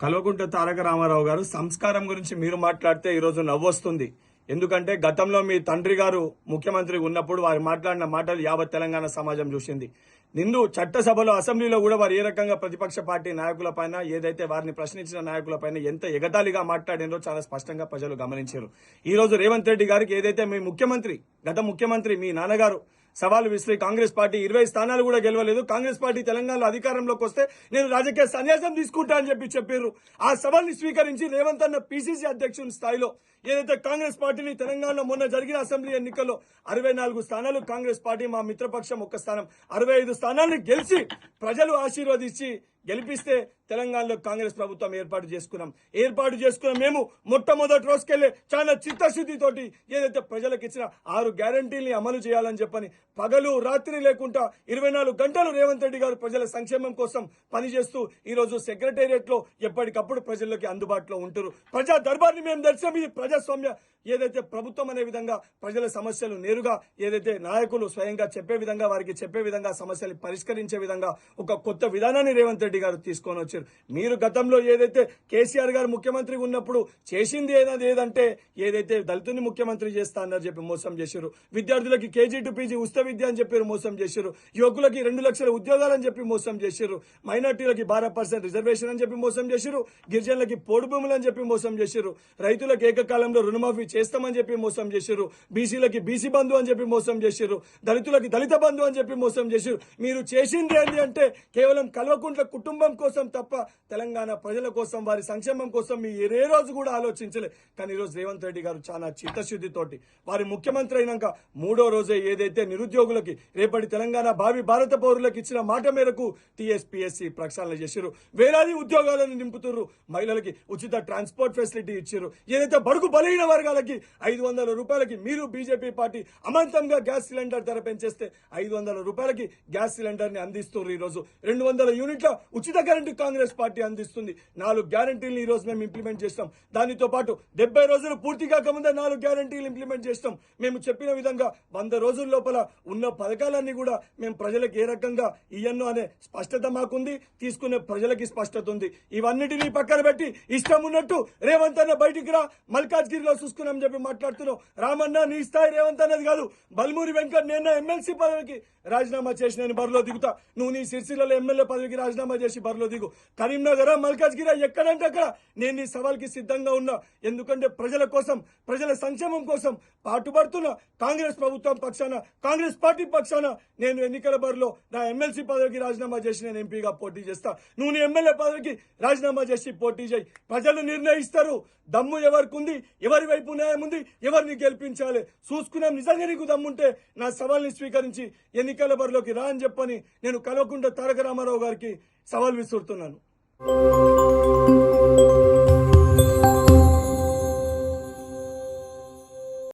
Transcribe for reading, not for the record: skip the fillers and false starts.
కల్వకుంట్ల తారక రామారావు గారు సంస్కారం గురించి మీరు మాట్లాడితే ఈరోజు నవ్వొస్తుంది. ఎందుకంటే గతంలో మీ తండ్రి గారు ముఖ్యమంత్రి ఉన్నప్పుడు వారు మాట్లాడిన మాటలు యావత్ తెలంగాణ సమాజం చూసింది. నిండు చట్టసభలో అసెంబ్లీలో కూడా వారు ఏ రకంగా ప్రతిపక్ష పార్టీ నాయకులపైన ఏదైతే వారిని ప్రశ్నించిన నాయకులపైన ఎంత ఎగతాళిగా మాట్లాడినో చాలా స్పష్టంగా ప్రజలు గమనించారు. ఈ రోజు రేవంత్ రెడ్డి గారికి ఏదైతే మీ ముఖ్యమంత్రి గత ముఖ్యమంత్రి మీ నాన్నగారు సవాలు విసిరి కాంగ్రెస్ పార్టీ 20 స్థానాలు కూడా గెలవలేదు, కాంగ్రెస్ పార్టీ తెలంగాణలో అధికారంలోకి వస్తే నేను రాజకీయ సన్యాసం తీసుకుంటా అని చెప్పారు. ఆ సవాల్ని స్వీకరించి రేవంత్ అన్న పిసిసి అధ్యక్షుని స్థాయిలో ఏదైతే కాంగ్రెస్ పార్టీని తెలంగాణలో మొన్న జరిగిన అసెంబ్లీ ఎన్నికల్లో 64 స్థానాలు కాంగ్రెస్ పార్టీ, మా మిత్రపక్షం 1 స్థానం 65 స్థానాన్ని గెలిచి ప్రజలు ఆశీర్వదించి గెలిపిస్తే తెలంగాణలో కాంగ్రెస్ ప్రభుత్వం ఏర్పాటు చేసుకున్నాం. మేము మొట్టమొదటి రోజుకెళ్లే చాలా చిత్తశుద్ధితోటి ఏదైతే ప్రజలకు ఇచ్చిన 6 గ్యారంటీల్ని అమలు చేయాలని చెప్పని పగలు రాత్రి లేకుండా 24 గంటలు రేవంత్ రెడ్డి గారు ప్రజల సంక్షేమం కోసం పనిచేస్తూ ఈ రోజు సెక్రటేరియట్ లో ఎప్పటికప్పుడు ప్రజల్లోకి అందుబాటులో ఉంటారు. ప్రజా దర్బార్ని మేము దర్శనం, ఇది ప్రజాస్వామ్య ఏదైతే ప్రభుత్వం అనే విధంగా ప్రజల సమస్యలు నేరుగా ఏదైతే నాయకులు స్వయంగా చెప్పే విధంగా వారికి చెప్పే విధంగా సమస్యలు పరిష్కరించే విధంగా ఒక కొత్త విధానాన్ని రేవంత్ రెడ్డి గారు తీసుకొని వచ్చారు. మీరు గతంలో ఏదైతే కేసీఆర్ గారు ముఖ్యమంత్రి ఉన్నప్పుడు చేసింది ఏదంటే ఏదైతే దళితుని ముఖ్యమంత్రి చేస్తా అన్నారు చెప్పి మోసం చేశారు. విద్యార్థులకి కేజీ టు పీజీ ఉచిత విద్య అని చెప్పి మోసం చేశారు. యువకులకి 2 లక్షల ఉద్యోగాలని చెప్పి మోసం చేశారు. మైనార్టీలకి 12% రిజర్వేషన్ అని చెప్పి మోసం చేశారు. గిరిజనులకి పోడు భూములు అని చెప్పి మోసం చేశారు. రైతులకు ఏకకాలంలో రుణమాఫీ చేస్తామని చెప్పి మోసం చేశారు. బీసీలకి బీసీ బంధు అని చెప్పి మోసం చేశారు. దళితులకి దళిత బంధు అని చెప్పి మోసం చేశారు. మీరు చేసింది ఏంటి అంటే కేవలం కల్వకుంట్ల కుటుంబం కోసం తప్ప తెలంగాణ ప్రజల కోసం వారి సంక్షేమం కోసం మీ ఏ రోజు కూడా ఆలోచించలే. కానీ ఈరోజు రేవంత్ రెడ్డి గారు చాలా చిత్తశుద్ధితోటి వారి ముఖ్యమంత్రి అయినాక 3వ రోజే ఏదైతే నిరుద్యోగులకి రేపటి తెలంగాణ భావి భారత పౌరులకు ఇచ్చిన మాట మేరకు టీఎస్పీఎస్సీ ప్రక్షాళన చేశారు. వేలాది ఉద్యోగాలను నింపుతున్నారు. మహిళలకి ఉచిత ట్రాన్స్పోర్ట్ ఫెసిలిటీ ఇచ్చారు. ఏదైతే బడుగు బలహీన వర్గాలకి 500 రూపాయలకి మీరు బీజేపీ పార్టీ అమాంతంగా గ్యాస్ సిలిండర్ ధర పెంచేస్తే 500 రూపాయలకి గ్యాస్ సిలిండర్ ని అందిస్తున్నారు. ఈ రోజు 200 యూనిట్ల ఉచిత కరెంటు కాంగ్రెస్ పార్టీ అందిస్తుంది. 4 గ్యారంటీలు ఈ రోజు మేము ఇంప్లిమెంట్ చేస్తాం. దానితో పాటు 70 రోజులు పూర్తి కాకముందే 4 గ్యారంటీలు ఇంప్లిమెంట్ చేస్తాం. మేము చెప్పిన విధంగా 100 రోజుల లోపల ఉన్న పథకాలన్నీ కూడా మేము ప్రజలకు ఏ రకంగా ఇయ్యను అనే స్పష్టత మాకుంది, తీసుకునే ప్రజలకి స్పష్టత ఉంది. ఇవన్నిటినీ పక్కన పెట్టి ఇష్టం ఉన్నట్టు రేవంత్ అన్న బయటికి రా మల్కాజ్గిరిలో చూసుకున్నాం చెప్పి మాట్లాడుతున్నావు. రామన్న నీ స్థాయి రేవంత్ అన్నది కాదు. బల్మూరి వెంకట్ నేను ఎమ్మెల్సీ పదవికి రాజీనామా చేసి నేను బరిలో దిగుతా, నువ్వు నీ సిరిసిల్లలో ఎమ్మెల్యే పదవికి రాజీనామా చేసి బరిలో దిగు. కరీంనగర్ మల్కాజ్గిరి ఎక్కడంటే అక్కడ నేను నీ సవాల్కి సిద్ధంగా ఉన్నా. ఎందుకంటే ప్రజల కోసం ప్రజల సంక్షేమం కోసం పాటుపడుతున్న కాంగ్రెస్ ప్రభుత్వం పక్షాన కాంగ్రెస్ పార్టీ పక్షాన నేను ఎన్నికల బరిలో నా ఎమ్మెల్సీ పదవికి రాజీనామా చేసి నేను ఎంపీగా పోటీ చేస్తా. నువ్వు నీ ఎమ్మెల్యే పదవికి రాజీనామా చేసి పోటీ చేయి. ప్రజలు నిర్ణయిస్తారు. దమ్ము ఎవరికి ఉంది, ఎవరి వైపు న్యాయం ఉంది, ఎవరిని గెలిపించాలి చూసుకున్నాం. నిజంగా నీకు దమ్ముంటే నా సవాల్ని స్వీకరించి ఎన్నికల బరిలోకి రా అని చెప్పని నేను కల్వకుంట్ల తారక రామారావు గారికి సవాల్ విసురుతున్నాను.